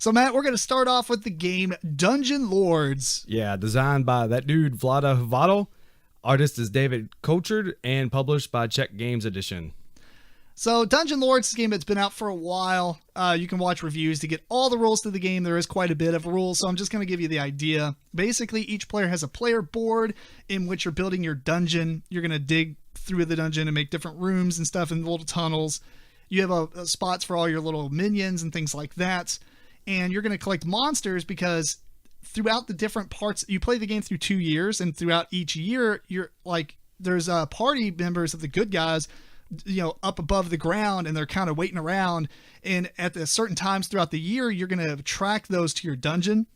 So, Matt, we're going to start off with the game Dungeon Lords. Yeah, designed by that dude, Vlaada Chvátil. Artist is David Cochard, and published by Czech Games Edition. So, Dungeon Lords is a game that's been out for a while. You can watch reviews to get all the rules to the game. There is quite a bit of rules, so I'm just going to give you the idea. Basically, each player has a player board in which you're building your dungeon. You're going to dig through the dungeon and make different rooms and stuff in little tunnels. You have spots for all your little minions and things like that. And you're going to collect monsters because throughout the different parts, you play the game through 2 years, and throughout each year, you're like, there's party members of the good guys, up above the ground, and they're kind of waiting around. And at the certain times throughout the year, you're going to track those to your dungeon,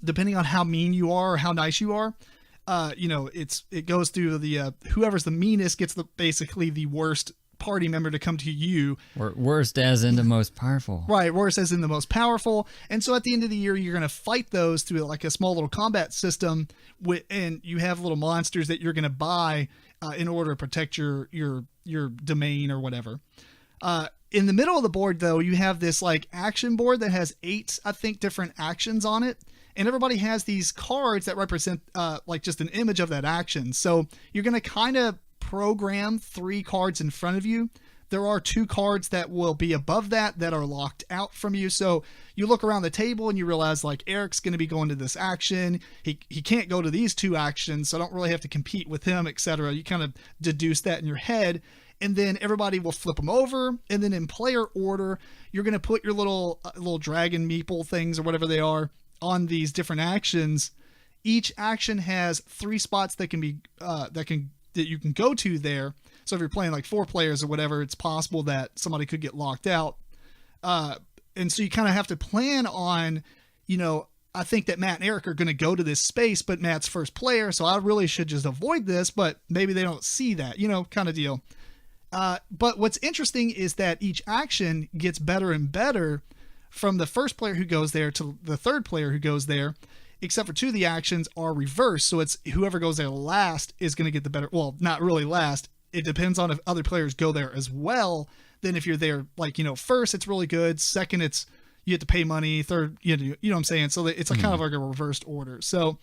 depending on how mean you are or how nice you are. It goes through the whoever's the meanest gets basically the worst party member to come to you. Or worst as in the most powerful. Right, worst as in the most powerful. And so at the end of the year, you're going to fight those through like a small little combat system, and you have little monsters that you're going to buy in order to protect your domain or whatever. In the middle of the board, though, you have this like action board that has 8, I think, different actions on it. And everybody has these cards that represent like just an image of that action. So you're going to kind of program 3 cards in front of you. There are 2 cards that will be above that are locked out from you. So you look around the table and you realize like Eric's going to be going to this action. He can't go to these 2 actions, so I don't really have to compete with him, etc. You kind of deduce that in your head. And then everybody will flip them over. And then in player order, you're going to put your little dragon meeple things or whatever they are on these different actions. Each action has 3 spots that can be that you can go to there. So if you're playing like 4 players or whatever, it's possible that somebody could get locked out. And so you kind of have to plan on, I think that Matt and Eric are going to go to this space, but Matt's first player, so I really should just avoid this, but maybe they don't see that, kind of deal. But what's interesting is that each action gets better and better from the first player who goes there to the third player who goes there, except for 2 of the actions are reversed. So it's whoever goes there last is going to get the better. Well, not really last. It depends on if other players go there as well. Then if you're there, first, it's really good. Second, you have to pay money. Third, you know what I'm saying? So it's kind of like a reversed order. So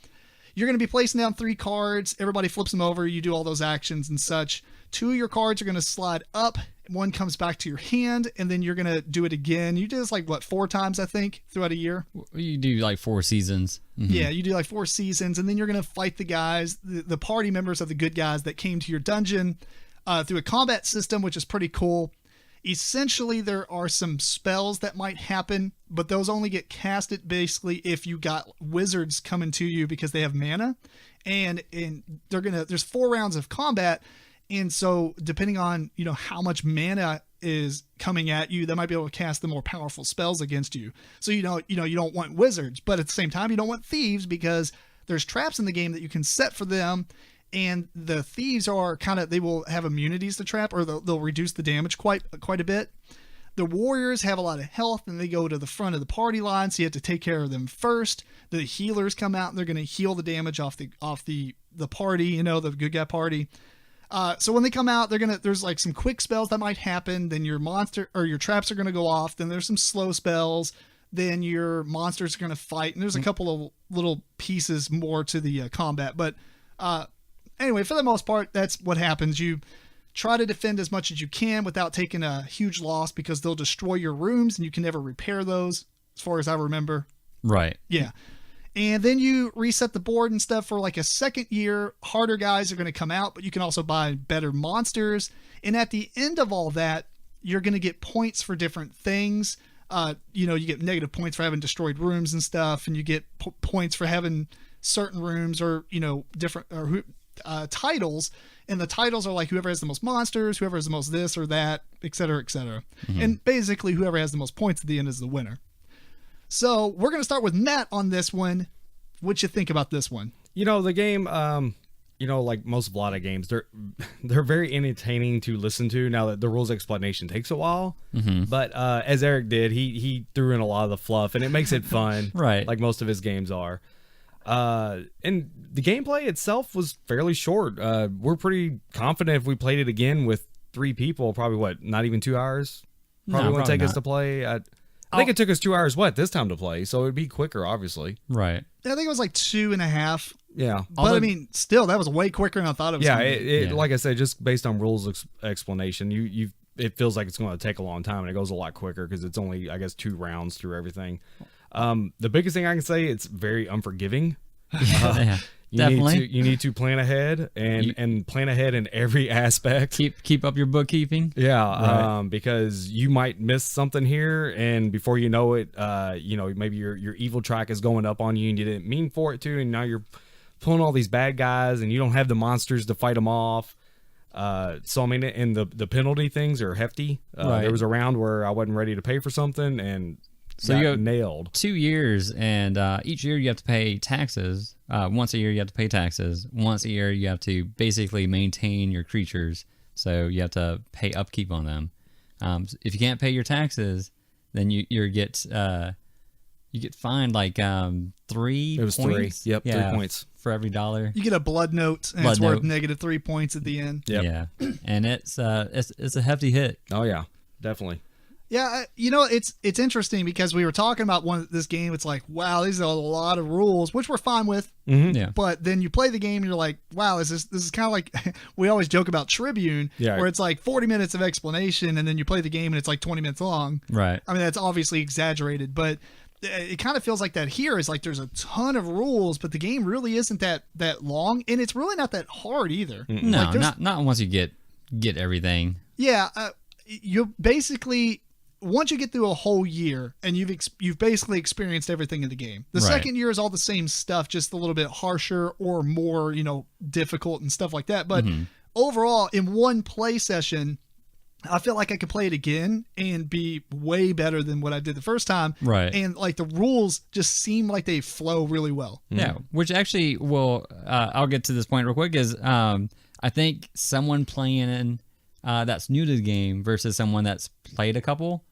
you're going to be placing down 3 cards. Everybody flips them over. You do all those actions and such. 2 of your cards are going to slide up. 1 comes back to your hand, and then you're going to do it again. You do this 4 times, I think, throughout a year. You do 4 seasons. Mm-hmm. Yeah, you do 4 seasons, and then you're going to fight the guys, the party members of the good guys that came to your dungeon through a combat system, which is pretty cool. Essentially, there are some spells that might happen, but those only get casted basically if you got wizards coming to you because they have mana, and there's 4 rounds of combat. And so depending on, how much mana is coming at you, they might be able to cast the more powerful spells against you. So, you don't want wizards, but at the same time, you don't want thieves because there's traps in the game that you can set for them. And the thieves are they will have immunities to trap, or they'll reduce the damage quite a bit. The warriors have a lot of health and they go to the front of the party line. So you have to take care of them first. The healers come out and they're going to heal the damage off the party, the good guy party. So when they come out, there's some quick spells that might happen. Then your monster or your traps are going to go off. Then there's some slow spells. Then your monsters are going to fight. And there's a couple of little pieces more to the combat. But anyway, for the most part, that's what happens. You try to defend as much as you can without taking a huge loss because they'll destroy your rooms and you can never repair those, as far as I remember. Right. Yeah. And then you reset the board and stuff for a second year. Harder guys are going to come out, but you can also buy better monsters. And at the end of all that, you're going to get points for different things. You get negative points for having destroyed rooms and stuff. And you get points for having certain rooms or, different titles. And the titles are whoever has the most monsters, whoever has the most this or that, et cetera, et cetera. Mm-hmm. And basically whoever has the most points at the end is the winner. So we're going to start with Matt on this one. What you think about this one? The game, like most Vlaada games, they're very entertaining to listen to. Now that the rules explanation takes a while, mm-hmm. but as Eric did, he threw in a lot of the fluff, and it makes it fun, right? Like most of his games are. And the gameplay itself was fairly short. We're pretty confident if we played it again with 3 people, probably not even 2 hours. Probably won't take us to play. I think it took us 2 hours this time to play, so it'd be quicker, obviously. Right. I think it was like 2.5. Yeah. But I mean, still, that was way quicker than I thought it was. Yeah, gonna be. like I said, just based on rules explanation, it feels like it's going to take a long time, and it goes a lot quicker because it's only, I guess, 2 rounds through everything. The biggest thing I can say, it's very unforgiving. Yeah. Definitely. You need to plan ahead and plan ahead in every aspect. Keep up your bookkeeping. Yeah, Right. because you might miss something here, and before you know it, maybe your evil track is going up on you, and you didn't mean for it to, and now you're pulling all these bad guys, and you don't have the monsters to fight them off. So I mean, and the penalty things are hefty. Right. There was a round where I wasn't ready to pay for something, and So got you go nailed. 2 years, and each year you have to pay taxes. Once a year you have to pay taxes. Once a year you have to basically maintain your creatures, so you have to pay upkeep on them. If you can't pay your taxes, then you get fined like 3 It was points. 3. Yep, Yeah, 3 points for every dollar. You get a blood note, and Blood it's worth note. -3 points at the end. Yep. Yeah, and it's a hefty hit. Oh yeah, definitely. Yeah, it's interesting because we were talking about this game. It's like, wow, these are a lot of rules, which we're fine with. Mm-hmm. Yeah, But then you play the game and you're like, wow, this is kind of like we always joke about Tribune, Yeah. where it's like 40 minutes of explanation, and then you play the game and it's like 20 minutes long. right. I mean, that's obviously exaggerated, but it kind of feels like that here is like there's a ton of rules, but the game really isn't that long, and it's really not that hard either. No, Like, there's- not once you get everything. Yeah, you basically once you get through a whole year and you've basically experienced everything in the game. The Right. second year is all the same stuff, just a little bit harsher or more, difficult and stuff like that. But overall, in one play session, I feel like I could play it again and be way better than what I did the first time. Right. And like the rules just seem like they flow really well. Yeah, which actually will. I'll get to this point real quick. Is I think someone playing that's new to the game versus someone that's played a couple,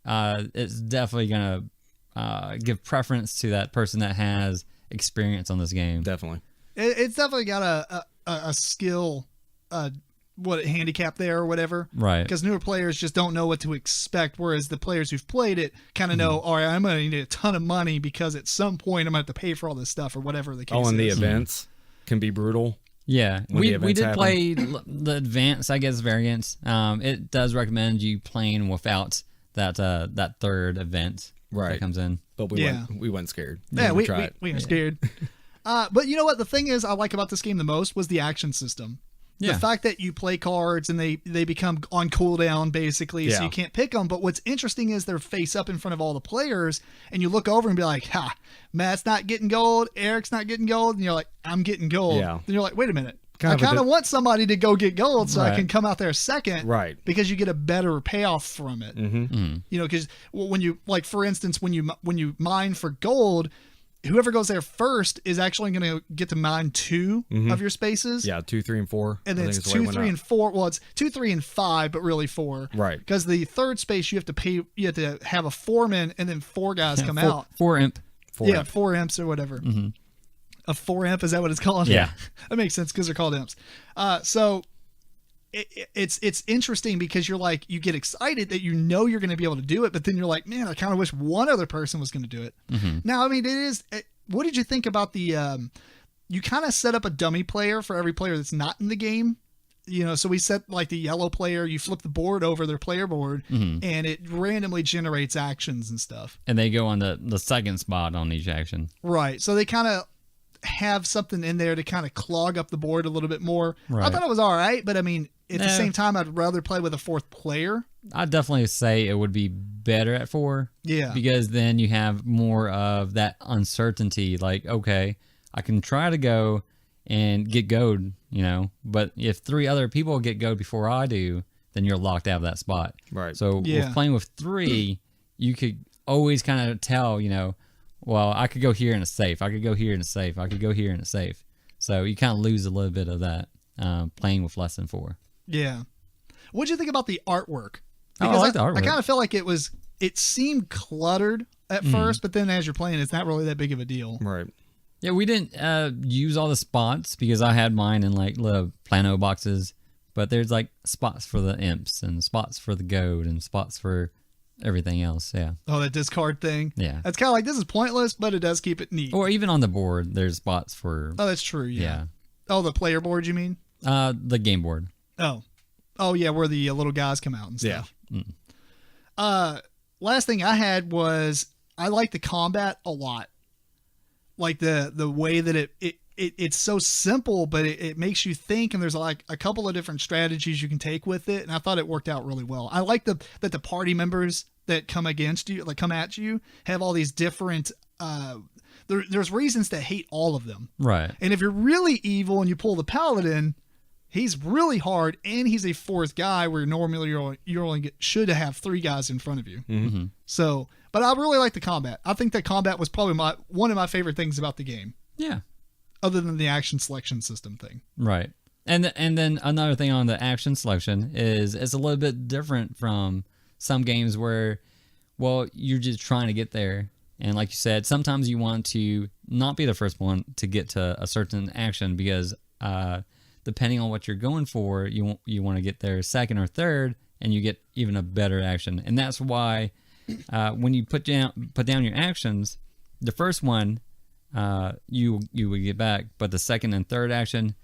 it's definitely gonna give preference to that person that has experience on this game. Definitely. It's definitely got a skill, handicap there or whatever. Right. Because newer players just don't know what to expect, whereas the players who've played it kind of know, all right, I'm going to need a ton of money because at some point I'm going to have to pay for all this stuff or whatever the case is. Oh, and the events can be brutal. Yeah, when the we events did happen. play the advanced, I guess, variants. It does recommend you playing without that third event Right. that comes in. But we went scared. Yeah, Never we tried. were scared. But you know what? The thing is, I like about this game the most was the action system. Yeah. The fact that you play cards and they become on cooldown basically, so Yeah. you can't pick them. But what's interesting is they're face up in front of all the players, and you look over and be like, "Ha, Matt's not getting gold, Eric's not getting gold," and you're like, "I'm getting gold." Yeah. Then you're like, "Wait a minute, Kind I of a kind of want somebody to go get gold so I Right. can come out there second, Right. Because you get a better payoff from it." Mm-hmm. Because when you, like, for instance, when you mine for gold, whoever goes there first is actually going to get to mine 2 of your spaces. Yeah, 2, 3, and 4. And I then think it's is the way it 2, went 3, up. and 4. Well, it's 2, 3, and 5, but really 4. Right. Because the third space you have to pay. You have to have a foreman, and then 4 guys come out. Four imp. 4. Yeah, 4 imps or whatever. A 4 imp, is that what it's called? Yeah. That makes sense because they're called imps. So it's interesting because you're like, you get excited that you're going to be able to do it, but then you're like, man, I kind of wish one other person was going to do it. Now, I mean, what did you think about the? You kind of set up a dummy player for every player that's not in the game. So we set like the yellow player, you flip the board over their player board, and it randomly generates actions and stuff. And they go on the second spot on each action. Right. So they kind of have something in there to kind of clog up the board a little bit more. I Right. thought it was all right, but I mean, at the No. same time, I'd rather play with a 4th player. I'd definitely say it would be better at 4. Yeah. Because then you have more of that uncertainty. Like, okay, I can try to go and get gold, but if 3 other people get gold before I do, then you're locked out of that spot. Right. So Yeah. with playing with 3, you could always kind of tell, well, I could go here in a safe. I could go here in a safe. I could go here in a safe. So you kind of lose a little bit of that playing with less than 4. Yeah. What'd you think about the artwork? Oh, I like the artwork. I kind of felt like it seemed cluttered at first, but then as you're playing, it's not really that big of a deal. Right. Yeah, we didn't use all the spots because I had mine in like little plano boxes, but there's like spots for the imps and spots for the gold and spots for everything else. Yeah. Oh, that discard thing. Yeah. That's kind of like, this is pointless, but it does keep it neat. Or even on the board, there's spots for. Oh, that's true. Yeah. Yeah. Oh, the player board, you mean? The game board. Oh yeah, where the little guys come out and stuff. Yeah. Mm. Last thing I had was I like the combat a lot. Like the way that it's so simple, but it makes you think, and there's like a couple of different strategies you can take with it, and I thought it worked out really well. I like that the party members that come against you, like come at you, have all these different there's reasons to hate all of them. Right. And if you're really evil and you pull the paladin, he's really hard, and he's a fourth guy where normally you're only should have 3 guys in front of you. Mm-hmm. So, but I really like the combat. I think that combat was probably one of my favorite things about the game. Yeah. Other than the action selection system thing. Right. And then another thing on the action selection is it's a little bit different from some games where, well, you're just trying to get there. And like you said, sometimes you want to not be the first one to get to a certain action because depending on what you're going for, you want to get there second or third, and you get even a better action. And that's why when you put down your actions, the first one you would get back, but the second and third action,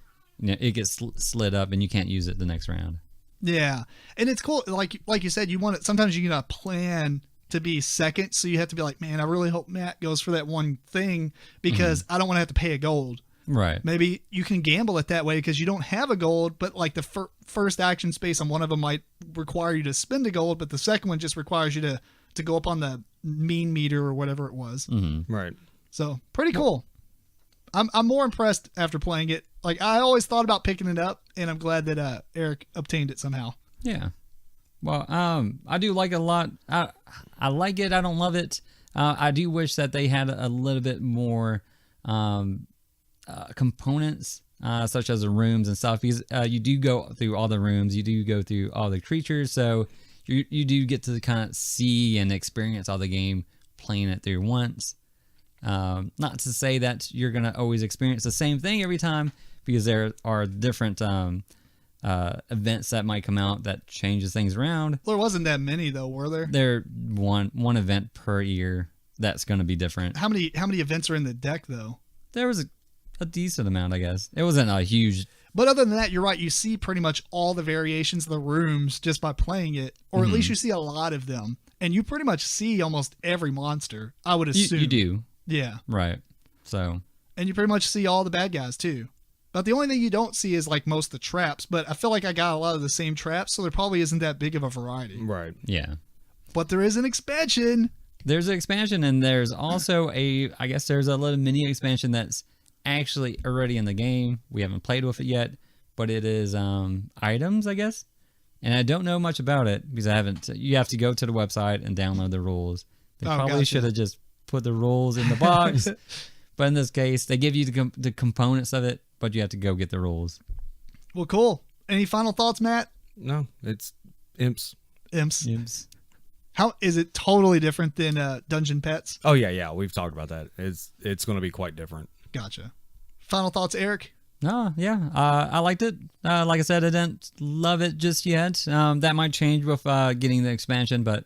it gets slid up, and you can't use it the next round. Yeah, and it's cool. Like you said, you want it. Sometimes you gotta plan to be second, so you have to be like, man, I really hope Matt goes for that one thing because I don't want to have to pay a gold. Right. Maybe you can gamble it that way because you don't have a gold, but like the first action space on one of them might require you to spend a gold, but the second one just requires you to go up on the mean meter or whatever it was. Mm-hmm. Right. So pretty cool. I'm more impressed after playing it. Like I always thought about picking it up, and I'm glad that Eric obtained it somehow. Yeah. Well, I do like it a lot. I like it. I don't love it. I do wish that they had a little bit more components, such as the rooms and stuff, because you do go through all the rooms, you do go through all the creatures, so you do get to kind of see and experience all the game playing it through once. Not to say that you're going to always experience the same thing every time, because there are different events that might come out that changes things around. There wasn't that many though, were there? There one event per year that's going to be different. How many events are in the deck though? There was a decent amount, I guess. It wasn't a huge. But other than that, you're right. You see pretty much all the variations of the rooms just by playing it, or at least you see a lot of them, and you pretty much see almost every monster. I would assume You do. Yeah. Right. So. And you pretty much see all the bad guys too. But the only thing you don't see is like most of the traps. But I feel like I got a lot of the same traps, so there probably isn't that big of a variety. Right. Yeah. But there is an expansion. There's an expansion, and there's also I guess there's a little mini expansion that's actually already in the game. We haven't played with it yet, but it is items, I guess. And I don't know much about it because I haven't. You have to go to the website and download the rules. They probably should have just put the rules in the box. But in this case, they give you the components of it, but you have to go get the rules. Well, cool. Any final thoughts, Matt? No, it's imps. Imps. How is it totally different than Dungeon Pets? Oh yeah, we've talked about that. It's going to be quite different. Gotcha. Final thoughts, Eric? No, yeah, I liked it. Like I said, I didn't love it just yet. That might change with getting the expansion, but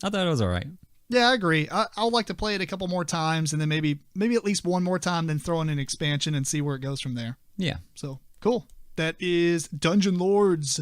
I thought it was all right. Yeah, I agree. I would like to play it a couple more times, and then maybe at least one more time, then throw in an expansion and see where it goes from there. Yeah. So, cool. That is Dungeon Lords